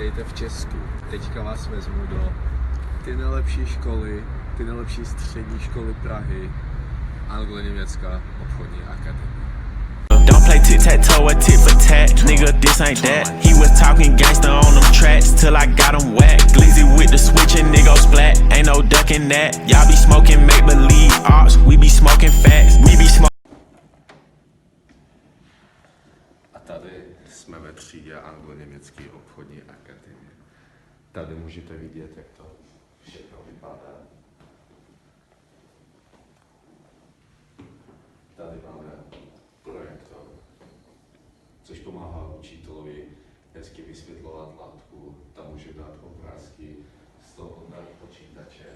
vítejte v Česku. Teďka vás vezmu do ty nejlepší školy, ty nejlepší střední školy Prahy, Anglo-Německá obchodní akademie. Don't play tic-tac-toe or tit for tat, nigga, this ain't that. He was talking gangster on them tracks till I got him whack. Glizzy with the switch and nigga splat, ain't no ducking that. Y'all be smoking make-believe arts, we be smoking facts, we be smoking. A tady jsme ve třídě Anglo-Německé obchodní akademie. Tady můžete vidět, jak to všechno vypadá. Tady máme projektor, což pomáhá učitelovi hezky vysvětlovat látku. Tam může dát obrázky z toho počítače.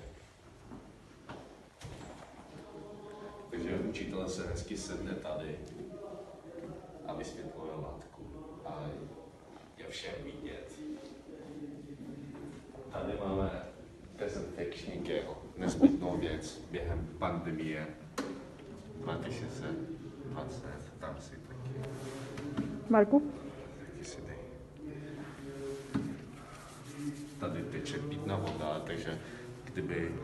Takže učitel se hezky sedne tady a vysvětluje látku. A je všem vidět. Tady máme dezinfekční gel, nezbytnou věc během pandemie 2020. Tam si taky. Marku? Taky si dej. Tady teče pitná voda, takže kdyby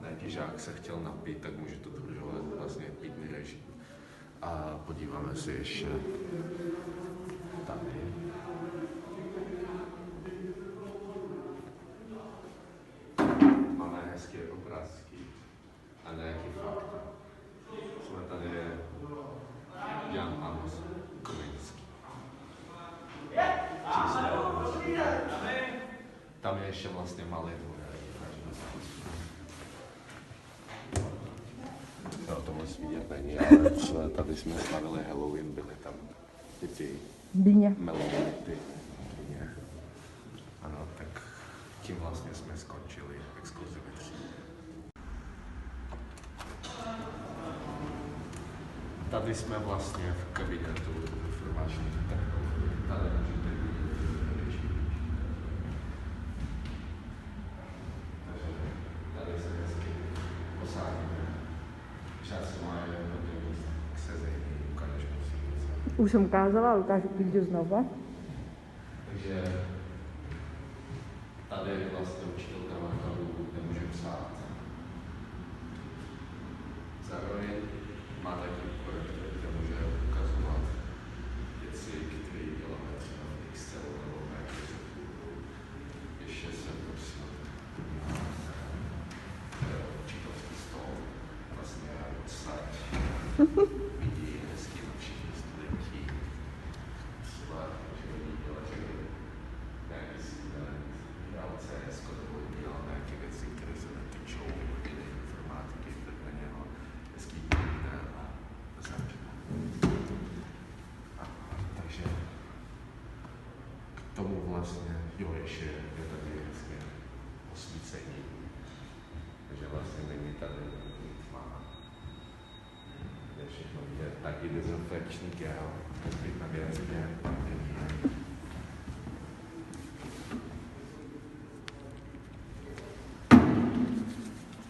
nějaký žák se chtěl napít, tak může to dodržovat vlastně pitný režim. A podíváme se ještě tady. Máme hezké obrázky a nějaký fakta. Jsme tady Jan Amos Komenský. Tam je ještě vlastně malý dvůr. To moc vidět není, ale třeba tady jsme slavili Halloween, byly tam ty Dýně. melony, ty dýně. Ano, tak tím vlastně jsme skončili exkurzi ve třídě. Tady jsme vlastně v kabinetu informačních technologií. Tady můžete vidět režim. Takže tady se hezky posadíme. Žáci mají hodně míst k sezení, ukážeš musí. Už jsem ukázala, ale ukážu klidně znova. Takže tady vlastně učitelka nákladů nemůže psát. Zároveň má taky projektor, kde může ukazovat věci, které děláme třeba v Excelu nebo v Microsoftu. Ještě jsem prosím učitelský stol, vlastně odstať. Vidí hezky na všichni studenti. Třeba, že viděla, že nějaký student dělal CS, nebo dělal nějaké věci, které se netýčou informatiky, tak na něho hezký povídal a začal. Takže k tomu vlastně, ještě je tady hezké osvícení. Takže vlastně není tady nic má. Je všechno vidět. Taky dezinfekční gel, nezbytná věc během pandemie.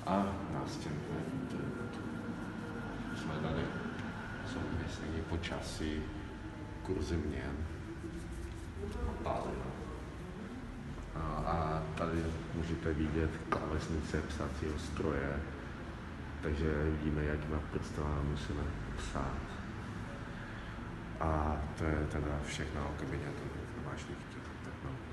A nástěnné internetu. Jsme tady souvisení počasí, kurzy měn, pálina. A tady můžete vidět klávesnice psacího stroje, takže vidíme, jakýma prstvama musíme psát. A to je teda všechno o kabinetu informačních technologií.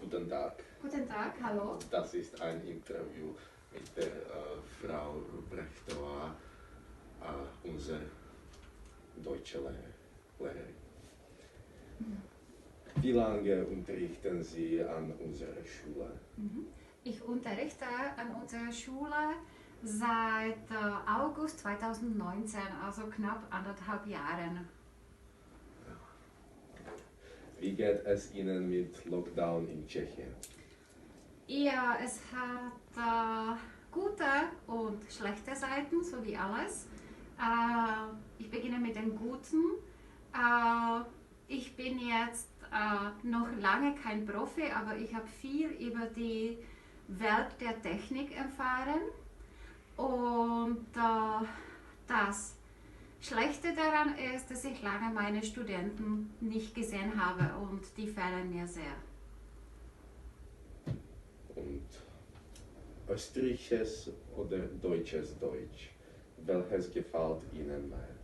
Guten Tag. Guten Tag, hallo. Das ist ein Interview mit der Frau Brechtová, unser deutsche Lehrerin. Wie lange unterrichten Sie an unserer Schule? Ich unterrichte an unserer Schule seit August 2019, also knapp 1,5 Jahren. Wie geht es Ihnen mit Lockdown in Tschechien? Ja, es hat gute und schlechte Seiten, so wie alles. Ich beginne mit den guten. Ich bin jetzt noch lange kein Profi, aber ich habe viel über die Welt der Technik erfahren und das Schlechte daran ist, dass ich lange meine Studenten nicht gesehen habe und die fehlen mir sehr. Und österreichisches oder deutsches Deutsch? Welches gefällt Ihnen mehr?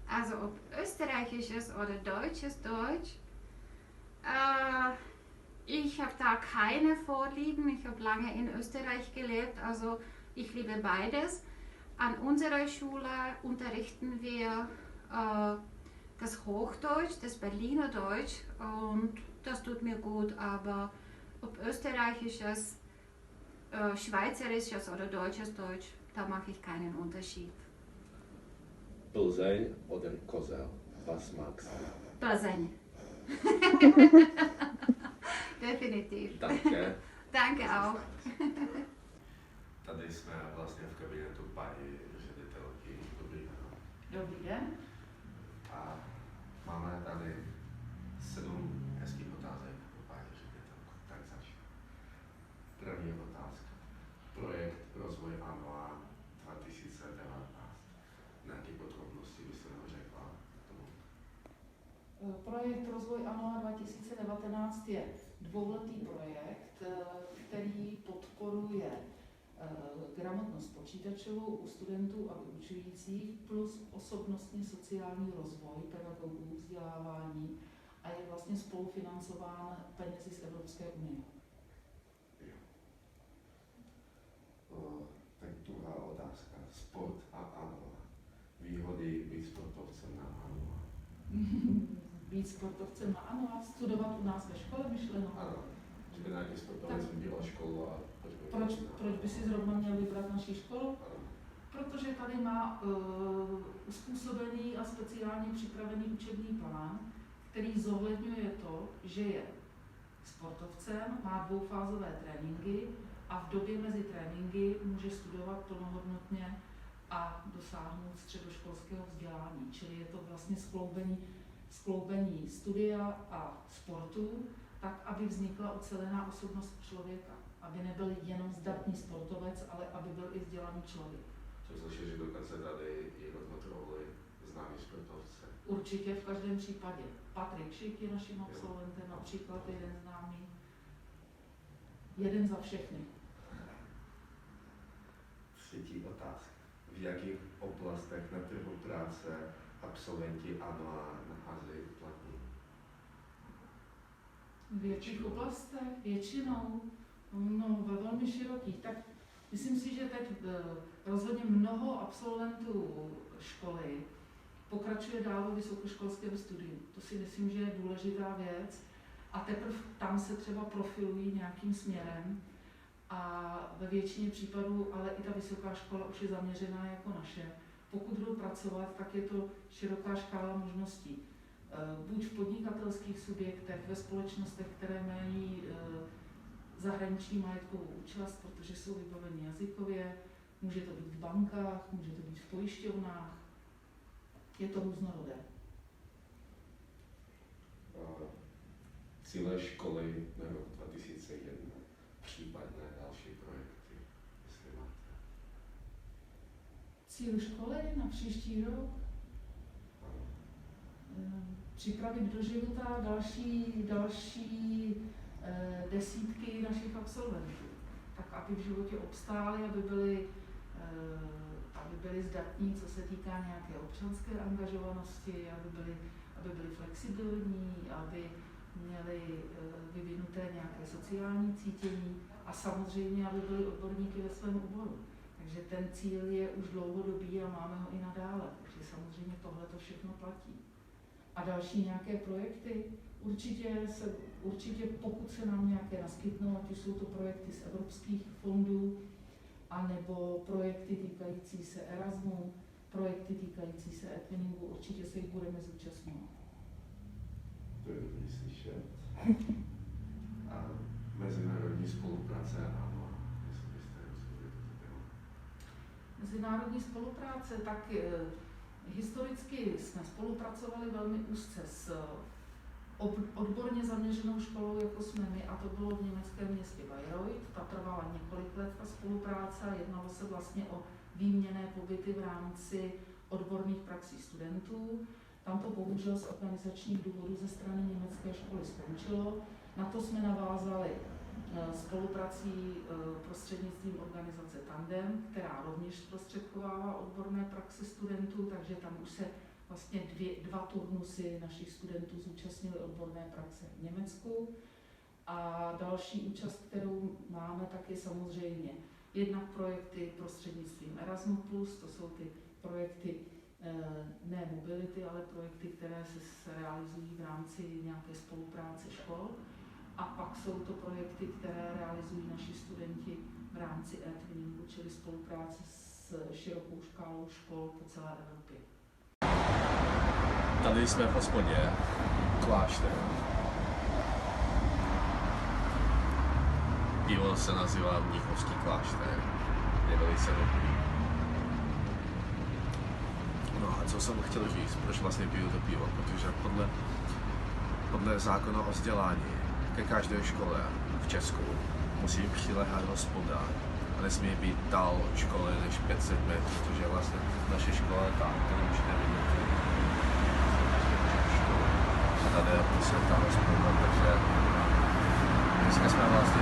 Also ob österreichisches oder deutsches Deutsch, ich habe da keine Vorlieben. Ich habe lange in Österreich gelebt, also ich liebe beides. An unserer Schule unterrichten wir das Hochdeutsch, das Berliner Deutsch und das tut mir gut, aber ob österreichisches, schweizerisches oder deutsches Deutsch, da mache ich keinen Unterschied. Plzeň oder Kozel? Was magst du? Plzeň. Definitiv. Danke. Danke auch. Tady jsme vlastně v kabinetu paní ředitelky. Dobrý den. Dobrý den. A máme tady 7 hezkých otázek pro paní ředitelku. Tak začnu. První otázka. Projekt Rozvoj ANOA 2019. Na jaké podrobnosti byste nám řekla k tomu? Projekt Rozvoj ANOA 2019 je dvouletý projekt, který podporuje gramotnost počítačovou u studentů a vyučujících plus osobnostně sociální rozvoj pedagogů, vzdělávání a je vlastně spolufinancován penězi z Evropské unie. Tak druhá otázka. Sport a ANOA. Výhody být sportovcem na ANOA. Být sportovcem na ANOA, studovat u nás ve škole myšleno. Ano, že by nějaký sportovec vybíral školu a Proč by si zrovna měl vybrat naši školu? Ano. Protože tady má uspůsobený a speciálně připravený učební plán, který zohledňuje to, že je sportovcem, má dvoufázové tréninky a v době mezi tréninky může studovat plnohodnotně a dosáhnout středoškolského vzdělání. Čili je to vlastně skloubení studia a sportu, tak, aby vznikla ucelená osobnost člověka. Aby nebyl jenom zdatný sportovec, ale aby byl i vzdělaný člověk. Jsem slyšel, že dokonce tady i odnotovali známí sportovce. Určitě v každém případě. Patrik Šik je naším absolventem, například jeden známý. Jeden za všechny. Třetí otázka. V jakých oblastech na trhu práce absolventi ANOA nacházejí uplatnění? V jakých oblastech? Většinou? No, ve velmi širokých. Tak myslím si, že teď rozhodně mnoho absolventů školy pokračuje dál ve vysokoškolském studiu. To si myslím, že je důležitá věc a teprve tam se třeba profilují nějakým směrem a ve většině případů ale i ta vysoká škola už je zaměřená jako naše. Pokud budou pracovat, tak je to široká škála možností. Buď v podnikatelských subjektech, ve společnostech, které mají zahraniční majetkovou účast, protože jsou vybaveny jazykově, může to být v bankách, může to být v pojišťovnách, je to různorodé. Cíle školy na rok 2001, případné další projekty, jestli máte. Cíl školy na příští rok? Připravit do života další desítky našich absolventů, tak aby v životě obstáli, aby byli zdatní, co se týká nějaké občanské angažovanosti, aby byli flexibilní, aby měli vyvinuté nějaké sociální cítění a samozřejmě, aby byli odborníky ve svém oboru. Takže ten cíl je už dlouhodobý a máme ho i nadále, takže samozřejmě tohle to všechno platí. A další nějaké projekty? Určitě pokud se nám nějaké naskytnou, ať už jsou to projekty z evropských fondů, anebo projekty týkající se Erasmu, projekty týkající se Etwinningu, určitě se jich budeme zúčastňovat. To je dobrý slyšet. A mezinárodní spolupráce, ano, jestli byste rozhodli toto téma. Mezinárodní spolupráce, tak historicky jsme spolupracovali velmi úzce s odborně zaměřenou školou, jako jsme my, a to bylo v německém městě Bayreuth. Ta trvala několik let, ta spolupráce, a jednalo se vlastně o výměnné pobyty v rámci odborných praxí studentů. Tam to bohužel z organizačních důvodů ze strany německé školy skončilo. Na to jsme navázali spoluprací prostřednictvím organizace Tandem, která rovněž zprostředkovává odborné praxe studentů, takže tam už se vlastně dva turnusy našich studentů zúčastnili odborné praxe v Německu. A další účast, kterou máme, tak je samozřejmě jednak projekty prostřednictvím Erasmus+, to jsou ty projekty ne mobility, ale projekty, které se realizují v rámci nějaké spolupráce škol. A pak jsou to projekty, které realizují naši studenti v rámci e-twinningu, čili spolupráce s širokou škálou škol po celé Evropě. Tady jsme v hospodě Klášter. Pivo se nazývá Mnichovský klášter. Je velice dobrý. No a co jsem chtěl říct, proč vlastně piju to pivo? Protože podle zákona o vzdělání ke každé škole v Česku musí přiléhat hospoda a nesmí být dál školy než 500 metrů, protože vlastně naše škola je tam, to nemůžete vidět. A tady je prostě ta hospoda, takže dneska jsme vlastně